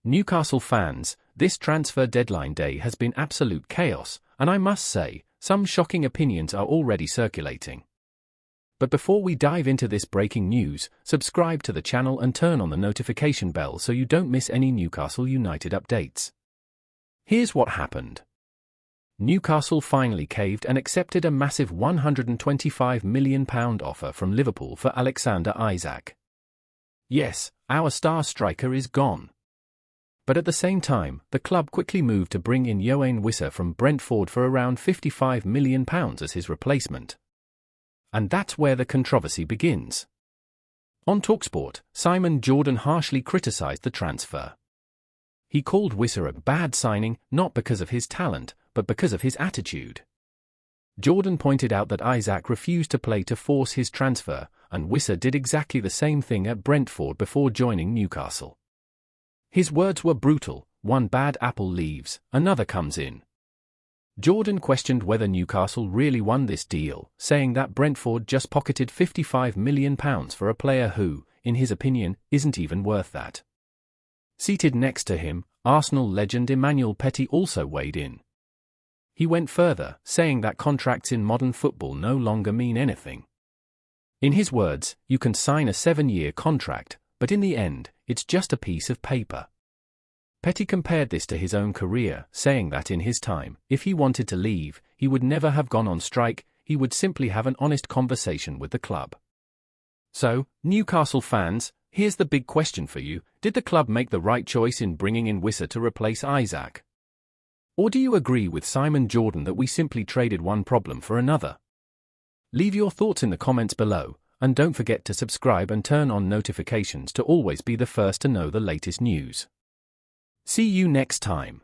Newcastle fans, this transfer deadline day has been absolute chaos, and I must say, some shocking opinions are already circulating. But before we dive into this breaking news, subscribe to the channel and turn on the notification bell so you don't miss any Newcastle United updates. Here's what happened. Newcastle finally caved and accepted a massive £125 million offer from Liverpool for Alexander Isak. Yes, our star striker is gone. But at the same time, the club quickly moved to bring in Yoane Wissa from Brentford for around £55 million as his replacement. And that's where the controversy begins. On TalkSport, Simon Jordan harshly criticised the transfer. He called Wissa a bad signing, not because of his talent, but because of his attitude. Jordan pointed out that Isak refused to play to force his transfer, and Wissa did exactly the same thing at Brentford before joining Newcastle. His words were brutal: one bad apple leaves, another comes in. Jordan questioned whether Newcastle really won this deal, saying that Brentford just pocketed £55 million for a player who, in his opinion, isn't even worth that. Seated next to him, Arsenal legend Emmanuel Petit also weighed in. He went further, saying that contracts in modern football no longer mean anything. In his words, you can sign a 7-year contract, but in the end, it's just a piece of paper. Petit compared this to his own career, saying that in his time, if he wanted to leave, he would never have gone on strike, he would simply have an honest conversation with the club. So, Newcastle fans, here's the big question for you: did the club make the right choice in bringing in Wissa to replace Isak? Or do you agree with Simon Jordan that we simply traded one problem for another? Leave your thoughts in the comments below, and don't forget to subscribe and turn on notifications to always be the first to know the latest news. See you next time.